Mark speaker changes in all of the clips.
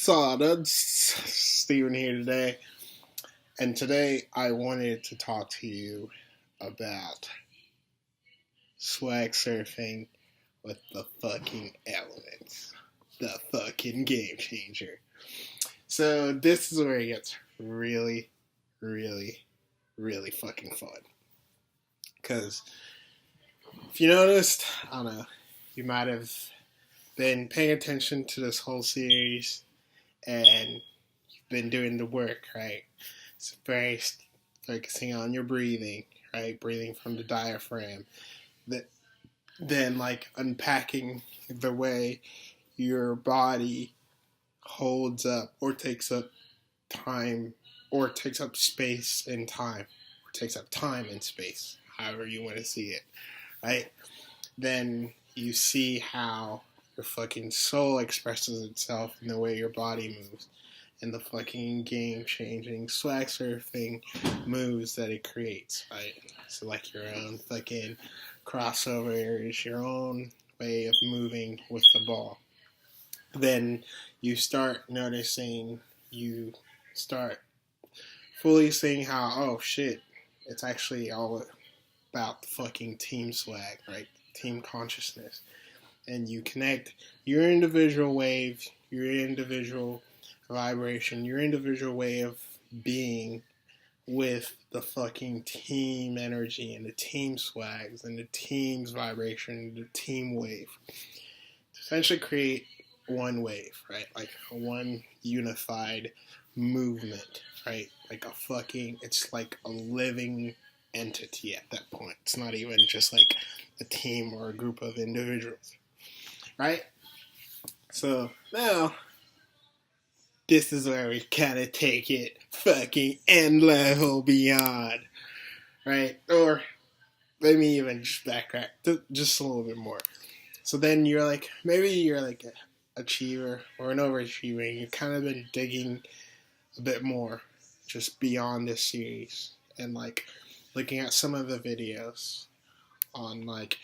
Speaker 1: Sawduds, Steven here today, and today I wanted to talk to you about swag surfing with the fucking elements, the fucking game changer. So this is where it gets really, really, really fucking fun. Because if you noticed, I don't know, you might have been paying attention to this whole series and you've been doing the work, right? It's very focusing on your breathing, right? Breathing from the diaphragm. Then like unpacking the way your body holds up or takes up time or takes up space and time or takes up time and space, however you want to see it, right? Then you see how your fucking soul expresses itself in the way your body moves and the fucking game-changing swag surfing moves that it creates, right? So like your own fucking crossovers, your own way of moving with the ball. Then you start noticing, you start fully seeing how, oh shit, it's actually all about the fucking team swag, right? Team consciousness. And you connect your individual wave, your individual vibration, your individual way of being with the fucking team energy and the team swags and the team's vibration, the team wave. To essentially create one wave, right? Like one unified movement, right? Like a fucking, it's like a living entity at that point. It's not even just like a team or a group of individuals, right? So now, this is where we kind of take it fucking end level beyond, right? Or let me even just backtrack just a little bit more. So then you're like, maybe you're like an achiever or an overachiever, and you've kind of been digging a bit more just beyond this series and like looking at some of the videos on like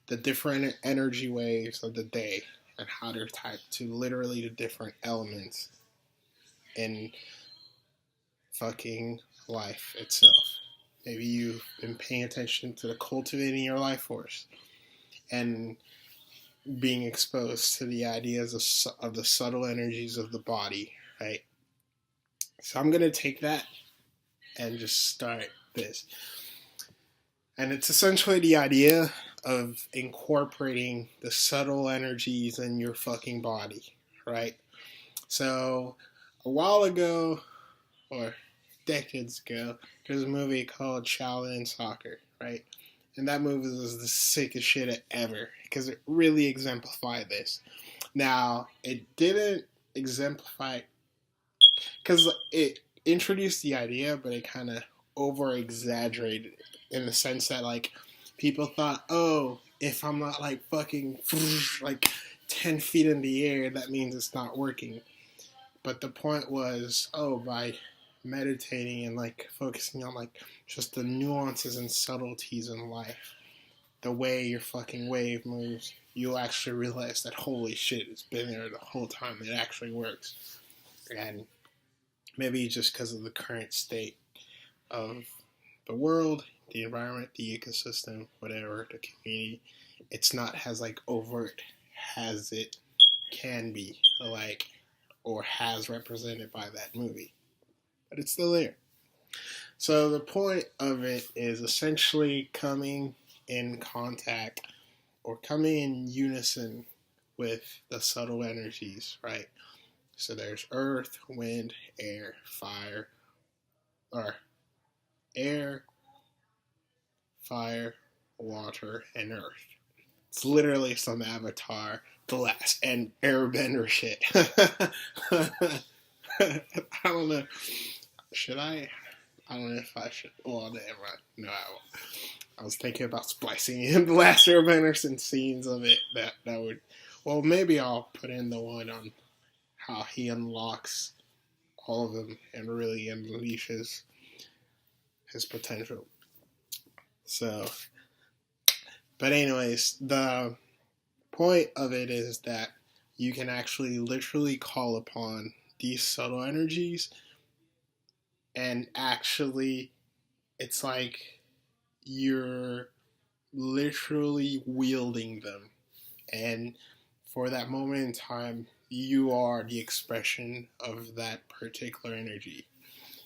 Speaker 1: the different energy waves of the day and how they're typed to literally the different elements in fucking life itself. Maybe you've been paying attention to the cultivating your life force and being exposed to the ideas of the subtle energies of the body, right? So I'm going to take that and just start this. And it's essentially the idea of incorporating the subtle energies in your fucking body, right? So a while ago, or decades ago, there's a movie called Shaolin Soccer, right? And that movie was the sickest shit ever because it really exemplified this. Now, it didn't exemplify because it introduced the idea, but it kind of over-exaggerated it in the sense that, like, people thought, oh, if I'm not, like, fucking, like, 10 feet in the air, that means it's not working. But the point was, oh, by meditating and, like, focusing on, like, just the nuances and subtleties in life, the way your fucking wave moves, you'll actually realize that, holy shit, it's been there the whole time. It actually works. And maybe just because of the current state of the world, the environment, the ecosystem, whatever, the community, it's not as like overt as it can be, like, or has represented by that movie. But it's still there. So the point of it is essentially coming in contact or coming in unison with the subtle energies, right? So there's earth, wind, air, fire, or air, fire, water, and earth. It's literally some Avatar, the last, and Airbender shit. I don't know. Should I? I don't know if I should. Well, never mind. No, I won't. I was thinking about splicing in the last Airbender and scenes of it that would. Well, maybe I'll put in the one on how he unlocks all of them and really unleashes his potential. So, but anyways, the point of it is that you can actually literally call upon these subtle energies, and actually it's like you're literally wielding them. And for that moment in time, you are the expression of that particular energy.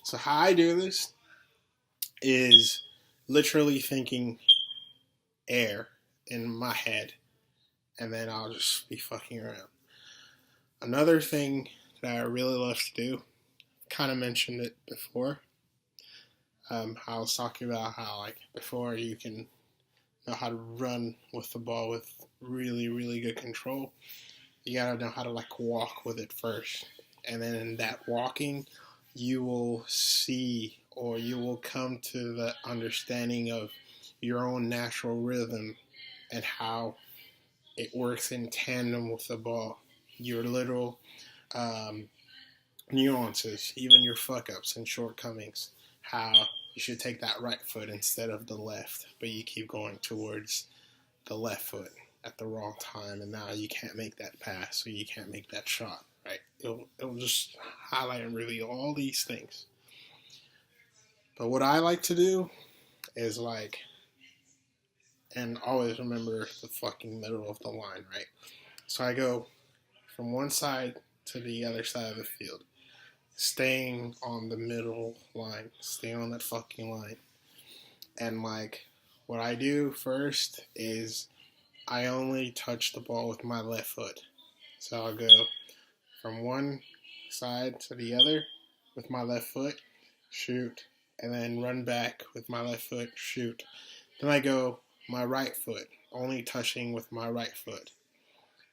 Speaker 1: So how I do this is literally thinking air in my head, and then I'll just be fucking around. Another thing that I really love to do, kind of mentioned it before. I was talking about how, like, before you can know how to run with the ball with really, really good control. You gotta know how to, like, walk with it first. And then in that walking, you will see, or you will come to the understanding of your own natural rhythm and how it works in tandem with the ball. Your little nuances, even your fuck ups and shortcomings. How you should take that right foot instead of the left, but you keep going towards the left foot at the wrong time, and now you can't make that pass, or you can't make that shot, right? It'll just highlight and reveal all these things. But what I like to do is, like, and always remember the fucking middle of the line, right? So I go from one side to the other side of the field, staying on the middle line, staying on that fucking line. And, like, what I do first is I only touch the ball with my left foot. So I'll go from one side to the other with my left foot, shoot, and then run back with my left foot, shoot. Then I go my right foot, only touching with my right foot.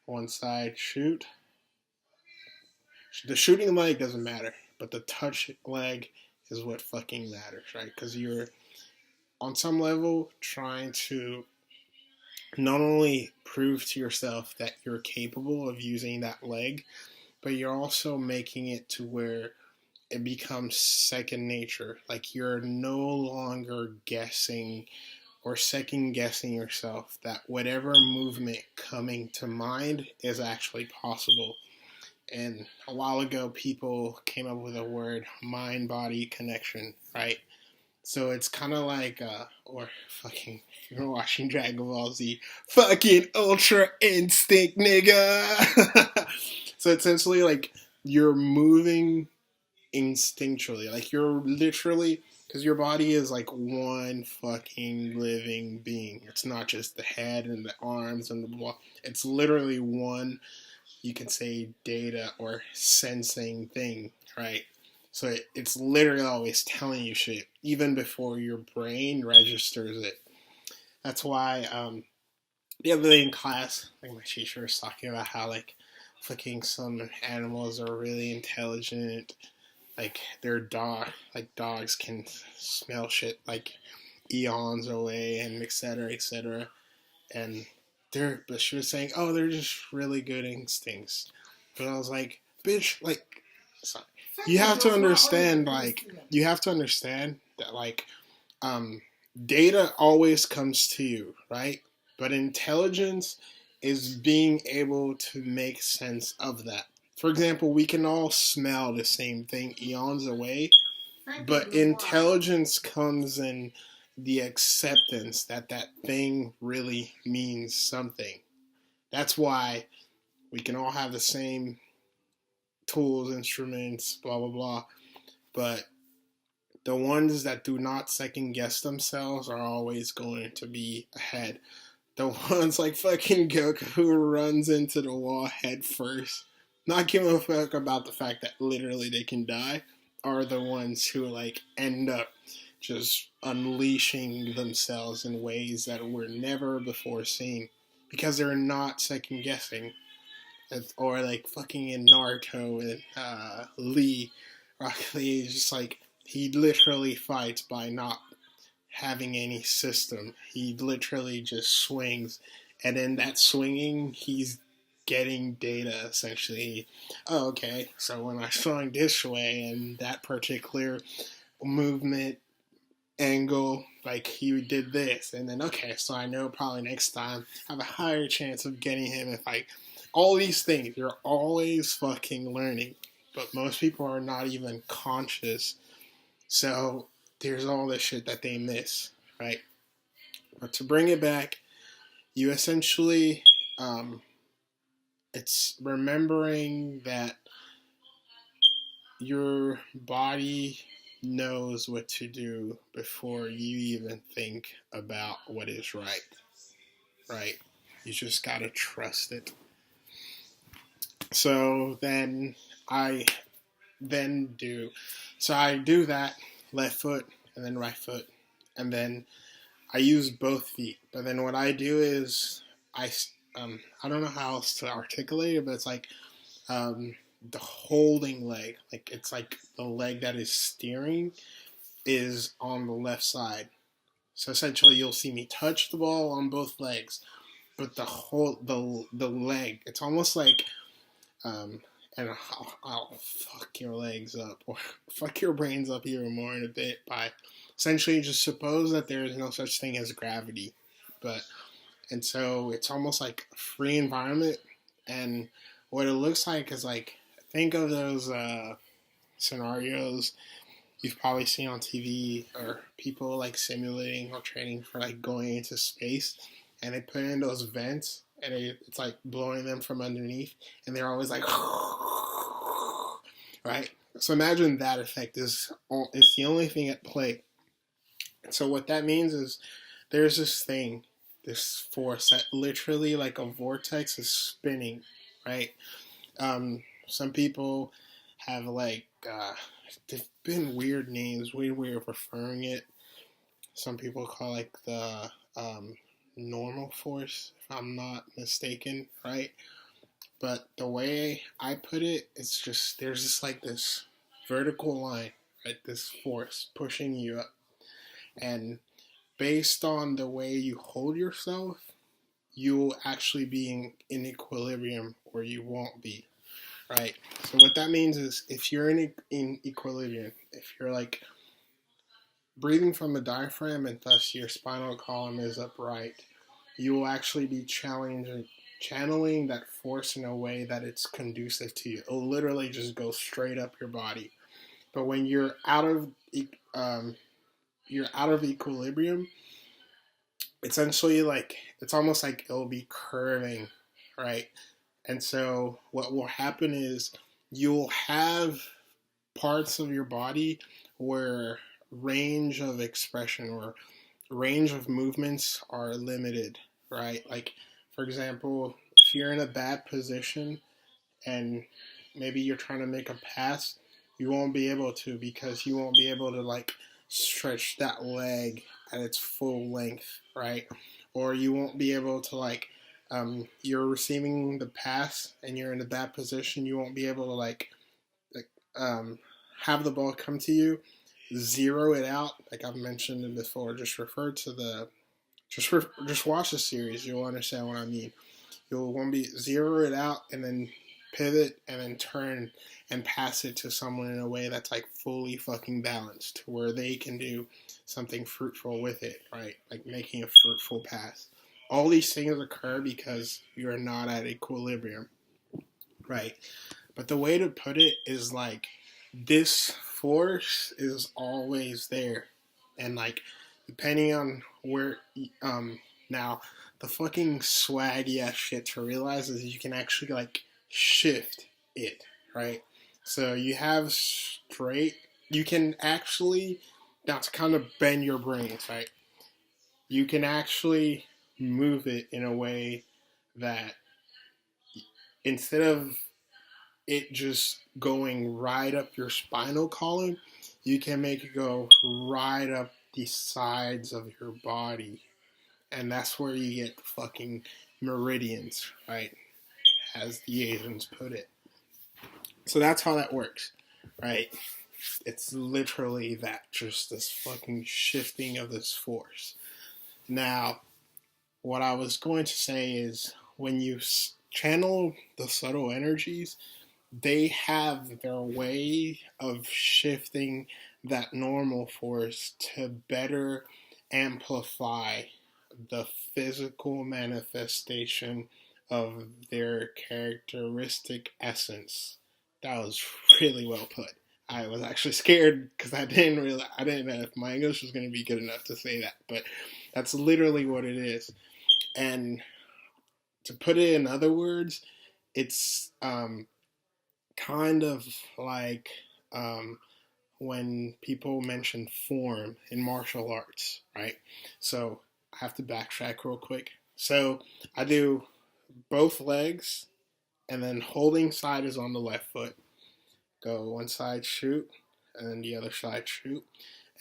Speaker 1: One side, shoot. The shooting leg doesn't matter, but the touch leg is what fucking matters, right? Because you're, on some level, trying to not only prove to yourself that you're capable of using that leg, but you're also making it to where it becomes second nature. Like, you're no longer guessing or second guessing yourself, that whatever movement coming to mind is actually possible. And a while ago, people came up with a word, mind-body connection, right? So it's kind of like, or fucking, if you're watching Dragon Ball Z, fucking Ultra Instinct, nigga! So essentially, like, you're moving instinctually. Like, you're literally, because your body is like one fucking living being. It's not just the head and the arms and the blah. It's literally one, you can say, data or sensing thing, right? So it's literally always telling you shit, even before your brain registers it. That's why the other day in class, like, my teacher was talking about how, like, fucking some animals are really intelligent. Like, like, dogs can smell shit like eons away, and etc., etc. And but she was saying, oh, they're just really good instincts. But I was like, bitch, like, sorry. You have to understand, like, that, like, data always comes to you, right? But intelligence is being able to make sense of that. For example, we can all smell the same thing eons away, but intelligence comes in the acceptance that that thing really means something. That's why we can all have the same tools, instruments, blah, blah, blah. But the ones that do not second guess themselves are always going to be ahead. The ones like fucking Goku who runs into the wall head first, not giving a fuck about the fact that literally they can die, are the ones who, like, end up just unleashing themselves in ways that were never before seen, because they're not second guessing. Or, like, fucking in Naruto with Lee, Rock Lee is just like, he literally fights by not having any system. He literally just swings, and in that swinging, he's getting data, essentially. Oh, okay, so when I swung this way, and that particular movement angle, like, he did this, and then, okay, so I know probably next time I have a higher chance of getting him if I... All these things, you're always fucking learning. but most people are not even conscious. So there's all this shit that they miss, right? But to bring it back, you essentially, it's remembering that your body knows what to do before you even think about what is right. Right? You just gotta trust it. So then I I do that left foot and then right foot, and then I use both feet. But then what I do is I don't know how else to articulate it, but it's like the holding leg, like it's like the leg that is steering is on the left side. So essentially, you'll see me touch the ball on both legs, but the leg, it's almost like and I'll fuck your legs up or fuck your brains up even more in a bit by essentially just suppose that there is no such thing as gravity, but and so it's almost like a free environment, and what it looks like is like think of those scenarios you've probably seen on TV or people like simulating or training for like going into space, and they put in those vents and it's like blowing them from underneath, and they're always like, right? So imagine that effect is the only thing at play. So what that means is there's this force that literally like a vortex is spinning, right? Some people have like there've been weird names, weird way of referring it. Some people call like the normal force, if I'm not mistaken, right? But the way I put it, it's just there's just like this vertical line, right? This force pushing you up, and based on the way you hold yourself, you'll actually be in equilibrium or you won't be, right? So what that means is if you're in equilibrium, if you're like breathing from the diaphragm and thus your spinal column is upright, you will actually be channeling that force in a way that it's conducive to you. It'll literally just go straight up your body. But when you're out of equilibrium, essentially like it's almost like it'll be curving, right? And so what will happen is you'll have parts of your body where range of expression or range of movements are limited, right? Like for example, if you're in a bad position and maybe you're trying to make a pass, you won't be able to because you won't be able to like stretch that leg at its full length, right? Or you won't be able to like you're receiving the pass and you're in a bad position, you won't be able to like um, have the ball come to you, zero it out. Like I've mentioned it before, just refer to the just watch the series. You'll understand what I mean. You'll want to be zero it out and then pivot and then turn and pass it to someone in a way that's like fully fucking balanced to where they can do something fruitful with it, right? Like making a fruitful pass. All these things occur because you're not at equilibrium, right? But the way to put it is like this force is always there, and like depending on where now the fucking swaggy ass shit to realize is you can actually like shift it, right? So you have straight, you can actually, now to kind of bend your brains, right? You can actually move it in a way that instead of it just going right up your spinal column, you can make it go right up the sides of your body. And that's where you get the fucking meridians, right? As the Asians put it. So that's how that works, right? It's literally that, just this fucking shifting of this force. Now, what I was going to say is when you channel the subtle energies, they have their way of shifting that normal force to better amplify the physical manifestation of their characteristic essence, That was really well put. I was actually scared because I didn't know if my English was going to be good enough to say that, but that's literally what it is. And to put it in other words, it's kind of like when people mention form in martial arts, right? So I have to backtrack real quick. So I do both legs, and then holding side is on the left foot. Go one side, shoot, and then the other side, shoot.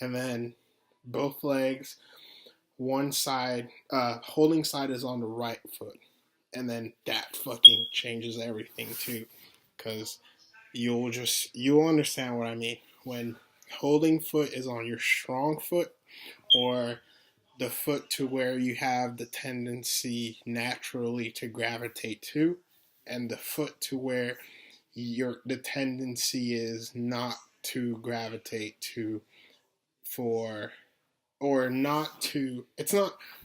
Speaker 1: And then both legs, one side, holding side is on the right foot. And then that fucking changes everything too. Because you'll understand what I mean. When holding foot is on your strong foot, or the foot to where you have the tendency naturally to gravitate to, and the foot to where the tendency is not to gravitate to, for or not to, it's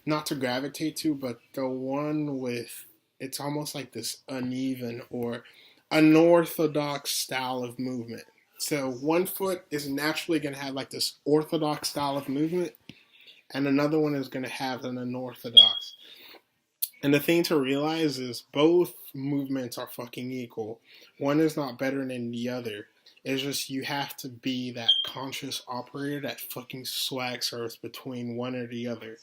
Speaker 1: not to gravitate to, but the one with, it's almost like this uneven or unorthodox style of movement. So one foot is naturally going to have like this orthodox style of movement, and another one is going to have an unorthodox. And the thing to realize is both movements are fucking equal. One is not better than the other. It's just you have to be that conscious operator that fucking swag surfs between one or the other.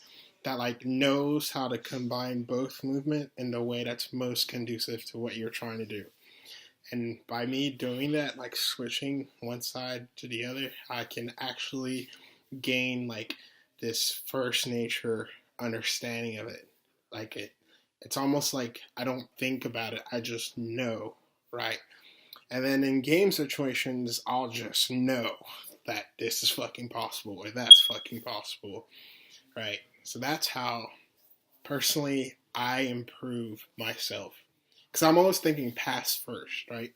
Speaker 1: That like knows how to combine both movement in the way that's most conducive to what you're trying to do. And by me doing that, like switching one side to the other, I can actually gain like this first nature understanding of it. Like it's almost like I don't think about it, I just know, right? And then in game situations, I'll just know that this is fucking possible or that's fucking possible, right? So that's how, personally, I improve myself. Because I'm always thinking past first, right?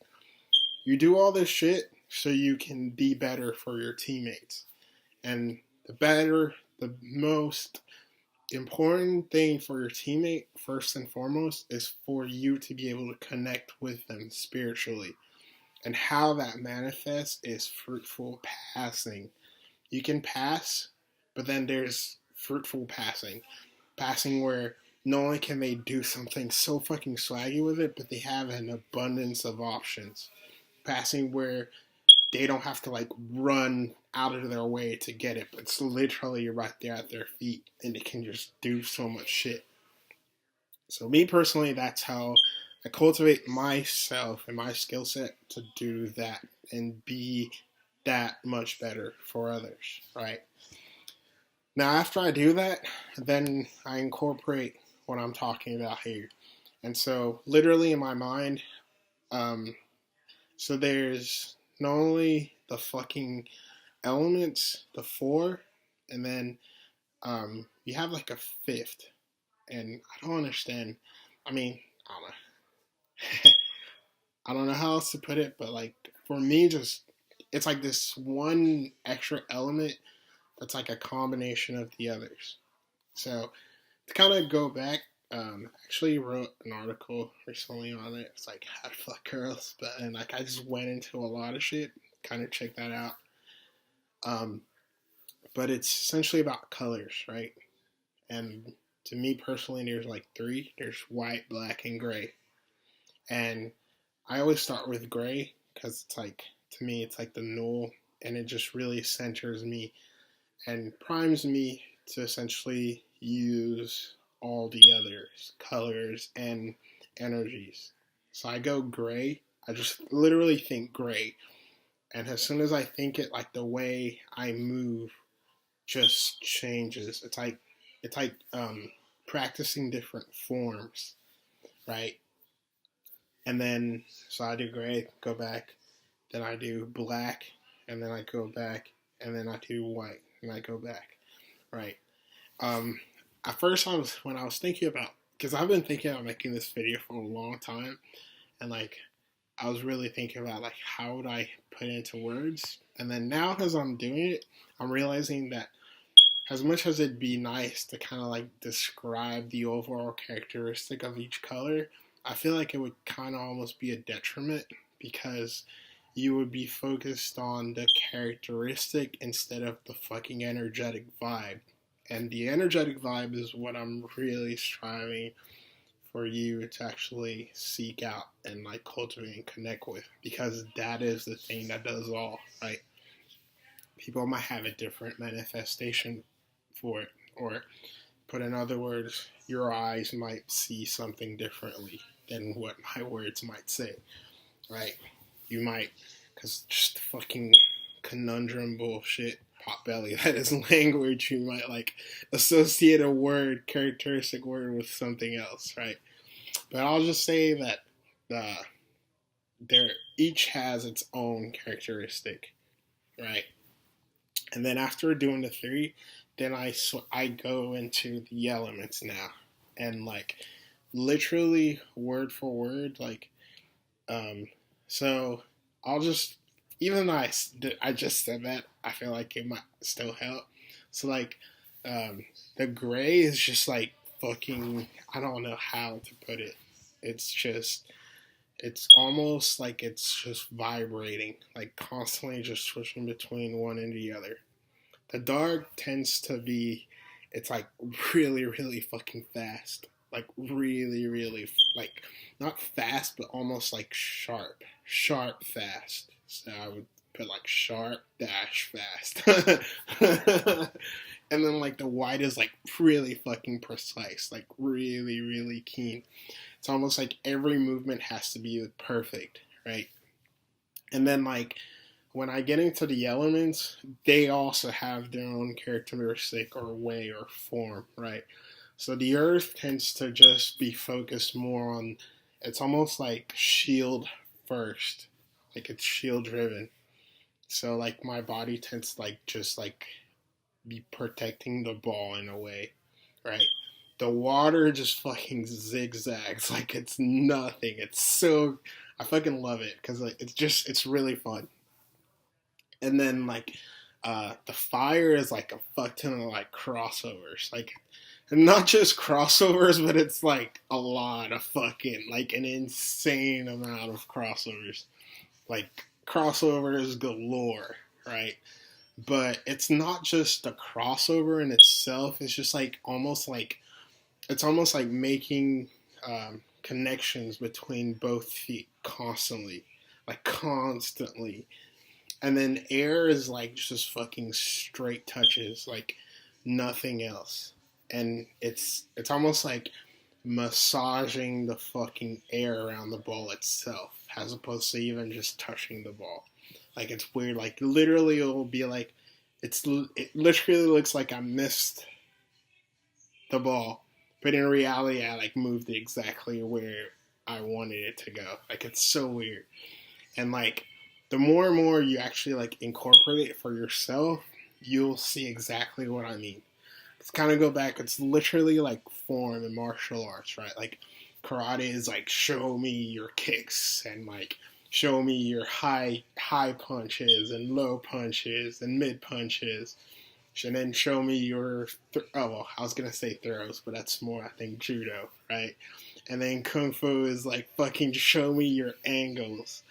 Speaker 1: You do all this shit so you can be better for your teammates. And the most important thing for your teammate, first and foremost, is for you to be able to connect with them spiritually. And how that manifests is fruitful passing. You can pass, but then there's fruitful passing. Passing where not only can they do something so fucking swaggy with it, but they have an abundance of options. Passing where they don't have to like run out of their way to get it, but it's literally right there at their feet, and they can just do so much shit. So me personally, that's how I cultivate myself and my skill set to do that and be that much better for others, right? Now, after I do that, then I incorporate what I'm talking about here. And so, literally in my mind, so there's not only the fucking elements, the four, and then you have like a fifth. And I don't understand. I mean, I don't know. I don't know how else to put it, but like for me, just it's like this one extra element that's like a combination of the others. So to kind of go back, actually wrote an article recently on it. It's like how to fuck girls, but and like I just went into a lot of shit. Kind of check that out. But it's essentially about colors, right? And to me personally, there's like three. There's white, black, and gray. And I always start with gray because it's like, to me, it's like the null, and it just really centers me and primes me to essentially use all the other colors and energies. So I go gray. I just literally think gray. And as soon as I think it, like the way I move just changes. It's like practicing different forms, right? And then so I do gray, go back, then I do black, and then I go back, and then I do white, and I go back, right? Um, at first, when I was thinking about, because I've been thinking about making this video for a long time, and like I was really thinking about like how would I put it into words, and then now as I'm doing it, I'm realizing that as much as it'd be nice to kind of like describe the overall characteristic of each color, I feel like it would kind of almost be a detriment because you would be focused on the characteristic instead of the fucking energetic vibe. And the energetic vibe is what I'm really striving for you to actually seek out and like cultivate and connect with, because that is the thing that does all, right? People might have a different manifestation for it, or put in other words, your eyes might see something differently than what my words might say, right? You might, because just fucking conundrum bullshit, pot belly, that is language, you might like associate a word, characteristic word, with something else, right? But I'll just say that uh, they're each has its own characteristic, right? And then after doing the three, then I go into the elements now, and like literally word for word, like um, so I'll just, even though I just said that, I feel like it might still help. So like the gray is just like fucking, I don't know how to put it. It's just, it's almost like it's just vibrating, like constantly just switching between one and the other. The dark tends to be, it's like really, really fucking fast. Like really, really, like not fast, but almost like sharp. Sharp fast. So I would put like sharp dash fast. And then like the white is like really fucking precise. Like really, really keen. It's almost like every movement has to be perfect, right? And then like when I get into the elements, they also have their own characteristic or way or form, right? So the earth tends to just be focused more on, it's almost like shield first, like it's shield driven. So like my body tends to like just like be protecting the ball in a way, right? The water just fucking zigzags like it's nothing. It's so, I fucking love it because like it's just, it's really fun. And then like the fire is like a fuck ton of like crossovers, like not just crossovers, but it's like a lot of fucking, like an insane amount of crossovers, like crossovers galore, right? But it's not just the crossover in itself, it's just like almost like, it's almost like making connections between both feet constantly, like constantly. And then air is like just fucking straight touches, like nothing else. And it's almost like massaging the fucking air around the ball itself, as opposed to even just touching the ball. Like it's weird. Like literally, it will be like it literally looks like I missed the ball, but in reality, I like moved it exactly where I wanted it to go. Like it's so weird. And like the more and more you actually like incorporate it for yourself, you'll see exactly what I mean. It's kind of go back, it's literally like form in martial arts, right? Like karate is like show me your kicks, and like show me your high punches and low punches and mid punches, and then show me your oh well, I was gonna say throws, but that's more I think judo, right? And then kung fu is like fucking show me your angles,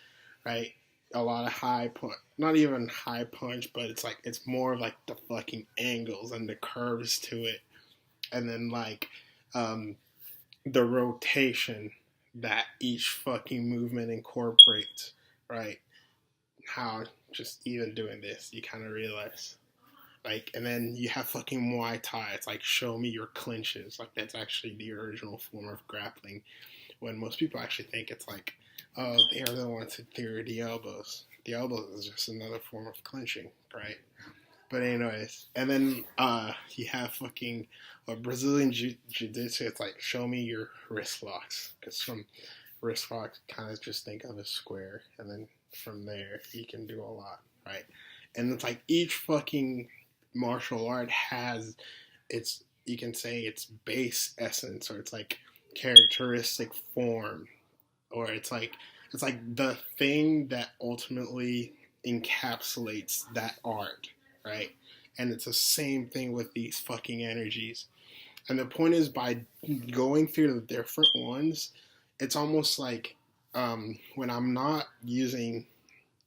Speaker 1: right? A lot of high punch, not even high punch, but it's like it's more of like the fucking angles and the curves to it, and then like um, the rotation that each fucking movement incorporates, right? How just even doing this, you kind of realize. Like, and then you have fucking Muay Thai. It's like, show me your clinches. Like, that's actually the original form of grappling. When most people actually think it's like, oh, they are the ones who threw the elbows. The elbows is just another form of clinching, right? But anyways, and then you have fucking Brazilian Jiu-Jitsu. It's like, show me your wrist locks. Because from wrist locks, kind of just think of a square. And then from there, you can do a lot, right? And it's like each fucking martial art has its, you can say its base essence, or it's like characteristic form, or it's like the thing that ultimately encapsulates that art, right? And it's the same thing with these fucking energies. And the point is, by going through the different ones, it's almost like when I'm not using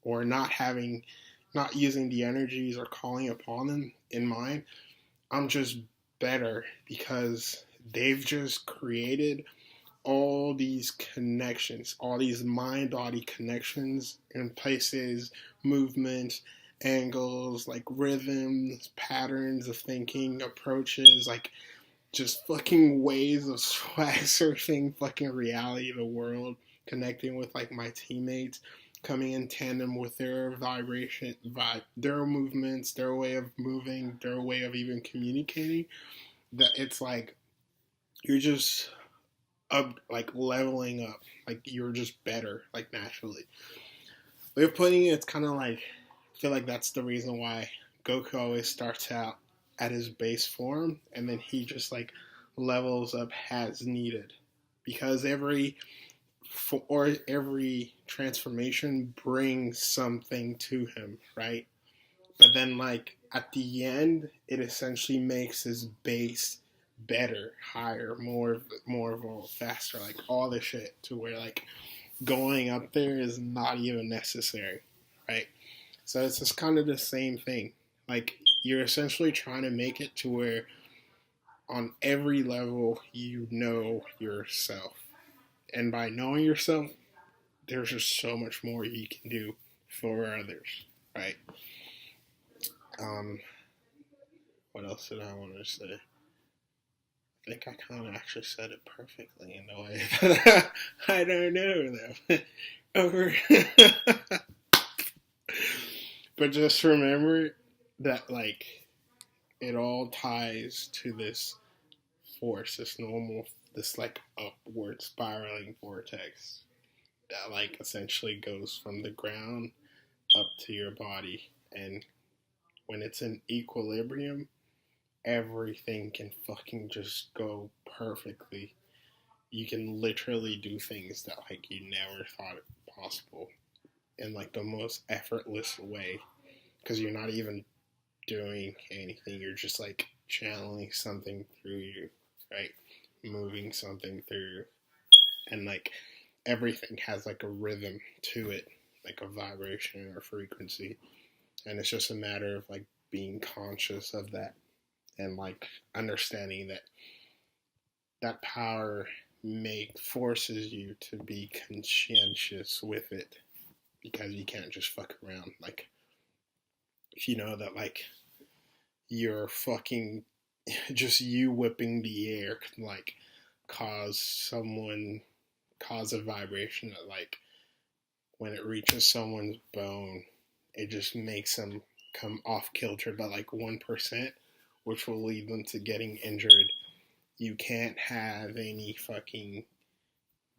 Speaker 1: or not using the energies or calling upon them in mind. I'm just better because they've just created all these connections, all these mind-body connections in places, movements, angles, like rhythms, patterns of thinking, approaches, like just fucking ways of swag surfing fucking reality of the world, connecting with like my teammates, coming in tandem with their vibration, their movements, their way of moving, their way of even communicating. That it's like you're just up, like leveling up, like you're just better, like naturally. Way of putting it, it's kind of like I feel like that's the reason why Goku always starts out at his base form, and then he just like levels up as needed, because every transformation brings something to him, right? But then like at the end, it essentially makes his base better, higher, more evolved, faster, like all the shit, to where like going up there is not even necessary, right? So it's just kind of the same thing. Like you're essentially trying to make it to where on every level you know yourself. And by knowing yourself, there's just so much more you can do for others, right? What else did I want to say? I think I kind of actually said it perfectly in a way that I don't know though. Over. But just remember that like it all ties to this force, this like upward spiraling vortex that like essentially goes from the ground up to your body, and when it's in equilibrium, everything can fucking just go perfectly. You can literally do things that like you never thought it possible in like the most effortless way, because you're not even doing anything. You're just like channeling something through you, right? Moving something through, and like everything has like a rhythm to it, like a vibration or frequency, and it's just a matter of like being conscious of that, and like understanding that that power forces you to be conscientious with it, because you can't just fuck around. Like if you know that like you're fucking just you whipping the air can like cause a vibration that like when it reaches someone's bone, it just makes them come off kilter by like 1%, which will lead them to getting injured. You can't have any fucking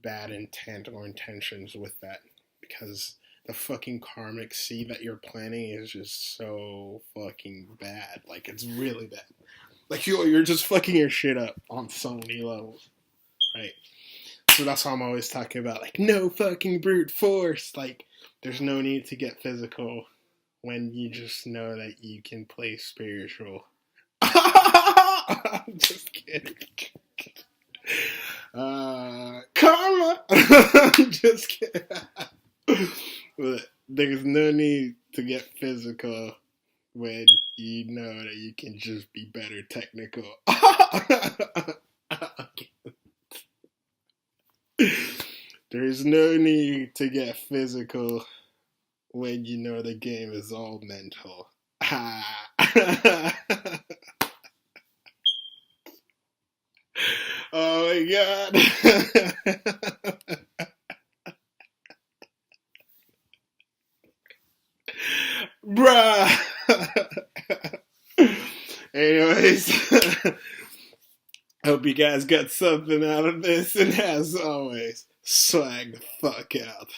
Speaker 1: bad intent or intentions with that, because the fucking karmic seed that you're planting is just so fucking bad. Like it's really bad. Like you're just fucking your shit up on so many levels, right? So that's why I'm always talking about like no fucking brute force. Like there's no need to get physical when you just know that you can play spiritual. I'm just kidding. Karma. I'm just kidding. But there's no need to get physical when you know that you can just be better technical. There's no need to get physical when you know the game is all mental. Oh my god. Bruh. Anyways, hope you guys got something out of this, and as always, swag the fuck out.